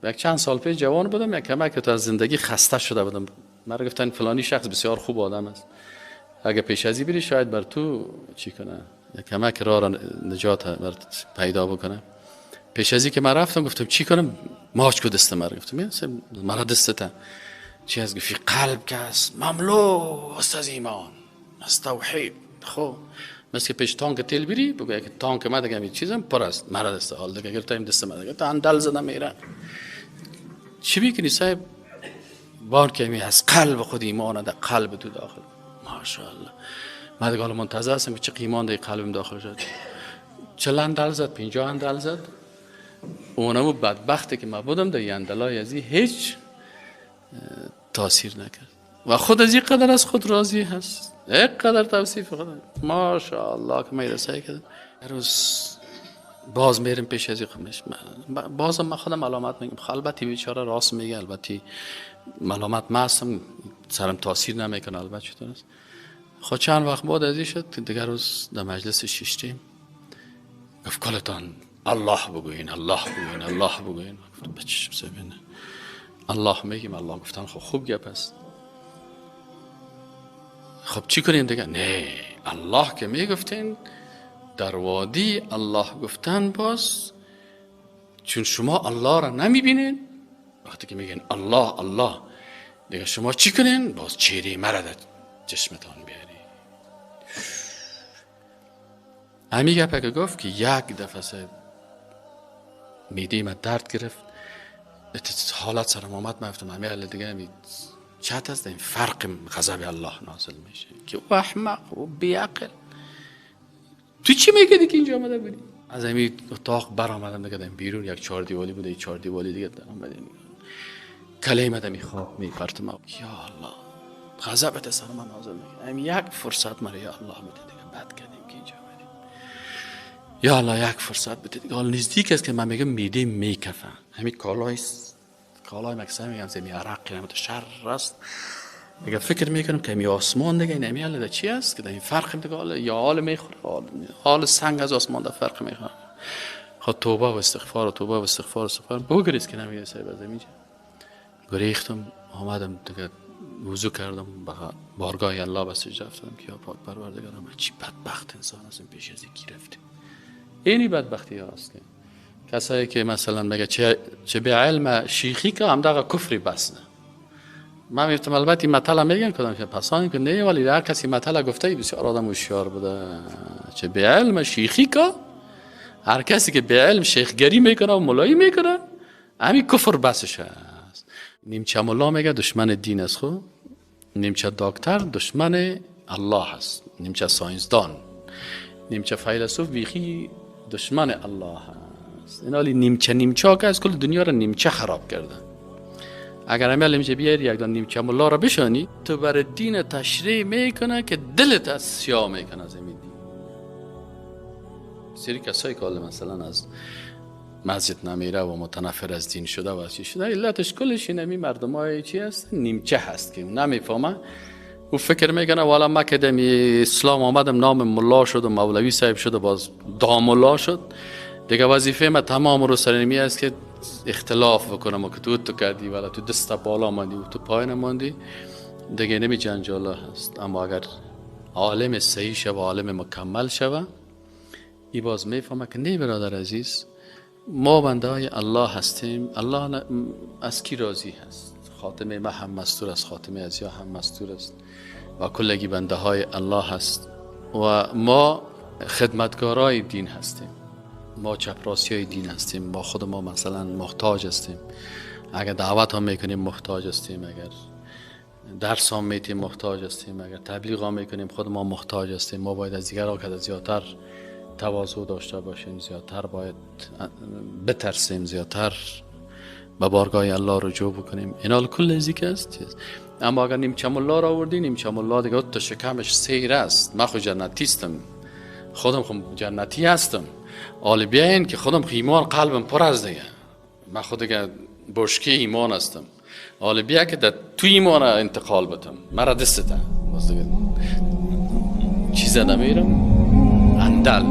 یک چند سال پیش جوان بودم، یک کمک تو از زندگی خسته شده بودم. مرا گفتن فلانی شخص بسیار خوب آدم است، اگه پیش ازی بری شاید بر تو چی کنه، یک کمک راه را نجات بر پیدا بکنه. پیش ازی که من رفتم گفتم چی کنم؟ ماچ کو دست مرا گفتم مرا دستته چی از فی قلب کس مملو است از ایمان از توحید. خب مثل پیش تانک تیل بری بگه که تانک ما دیگه می چیزم پر است، مرا دست حال دیگه اگر تایم دست ما دیگه تا اندل زدم میره. چی میکنی صاحب؟ بار که می از قلب خود ایمان در قلب تو داخل. ماشاءالله من دیگه منتظر هستم که چه ایمان در قلبم داخل شد. 40 اندل زد، 50 اندل زد. اونمو بدبختی که ما بودم در اندلای ازی هیچ تاثیر نکرد و خود از این قدر از خود راضی هست. یک قدر توصیف خود ماشاءالله که میره سعی کردم. روز باز میرم پیش از این خمش بازم من خودم ملامت میگم. البته بیچاره راست میگه، البته ملامت ما هستم، سرم تاثیر نمیکنه. البته چطور است. خود چند وقت بعد از این شد که دیگر روز در مجلس شیشتیم گفت کلتان الله بگوین، الله بگوین، الله بگوین. گفتم بچشم سبینه الله میگیم. الله گفتن خب خوب گپ است، خب چی کنیم دیگه؟ نه الله که میگفتین در وادی الله گفتن باز، چون شما الله را نمیبینین وقتی که میگین الله الله دیگه شما چی کنین؟ باز چهره مرا در چشمتان بیاری. همین گپه که گفت که یک دفعه میده من درد گرفت، حالت سرم آمد. من گفتم همین حال دیگه همین چت است، این فرق غضب الله نازل میشه که او احمق و بیعقل تو چی میگه که اینجا آمده بودی؟ از همین اتاق برآمدم دیگه بیرون یک 4 دیوالی بوده، 4 دیوالی دیگه در آمدیم کلمه دمی خواب میپرتم. یا الله غضبت سر من نازل میشه. همین یک فرصت مرا یا الله بده دیگه، بد کردیم که اینجا آمدیم. یا الله یک فرصت بده دیگه. حال نزدیک است که من میگم میده میکفه. همین کالای مکسه میگم زمین عرق نمیده شر است دیگه. فکر میکنم که می آسمان دیگه این امیال چی است که این فرق دیگه یا حال میخوره، حال سنگ از آسمان در فرق میخوره. خود توبه و استغفار و توبه و استغفار بگریز که نمیگه صاحب از اینجا گریختم. آمدم دیگه وضو کردم، به بارگاه الله به سجده افتادم که یا پاک پروردگارم چی بدبخت انسان از این پیش از گرفتیم. اینی بدبختی هاست که کسایی که مثلا میگه چه به علم شیخی که هم دغه کفری بس نه. من میگم البته این مطلب میگن کدام که پسانی که نه، ولی هر کسی مطلب گفته بسیار آدم هوشیار بوده. چه به علم شیخی که هر کسی که به علم شیخگری میکنه و مولایی میکنه همین کفر بسش است. نیمچه مولا میگه دشمن دین است، خو نیمچه دکتر دشمن الله است، نیمچه ساینسدان، نیمچه فیلسوف ویخی دشمن الله است. این حالی نیمچه که از کل دنیا را نیمچه خراب کرده. اگر همه نیمچه بیاری یک دان نیمچه مولا را بشانی تو بر دین تشریح میکنه که دلت از سیاه میکنه از این دین. سری کسایی که مثلا از مسجد نمیره و متنفر از دین شده و چی شده، علتش کلش اینه مردم های چی هست؟ نیمچه هست که نمیفهمه. او فکر میکنه والا ما که دمی اسلام آمدم نام ملا شد و مولوی صاحب شد و باز داملا شد دیگه وظیفه ما تمام رو سرنمی است که اختلاف بکنم و که تو کردی ولی تو دست بالا ماندی و تو پایین ماندی دیگه نمی جنجاله هست. اما اگر عالم صحیح شوه و عالم مکمل شوه ای باز میفهمه که نه برادر عزیز ما بنده های الله هستیم. الله از کی راضی هست؟ خاتمه ما هم مستور است، خاتمه از یا هم مستور است و کلگی بنده های الله هست و ما خدمتگارای دین هستیم، ما چپراسی های دین هستیم. ما خود ما مثلا محتاج هستیم، اگر دعوت هم میکنیم محتاج هستیم، اگر درس هم میتیم محتاج هستیم، اگر تبلیغ هم میکنیم خود ما محتاج هستیم. ما باید از دیگر که زیادتر تواضع داشته باشیم، زیادتر باید بترسیم، زیادتر به بارگاه الله رجوع بکنیم. اینا کل ازیک است. اما اگر نیمچه مولا را آوردی، نیمچه مولا دیگه تو شکمش سیر است. من خود جنتی هستم، خودم خود جنتی هستم. حالا بیاین که خودم ایمان قلبم پر از دیگه، من خود دیگه بشکه ایمان هستم. حالا بیا که در تو ایمان انتقال بدم، مرا دسته باز دیگه چیزا نمیرم اندل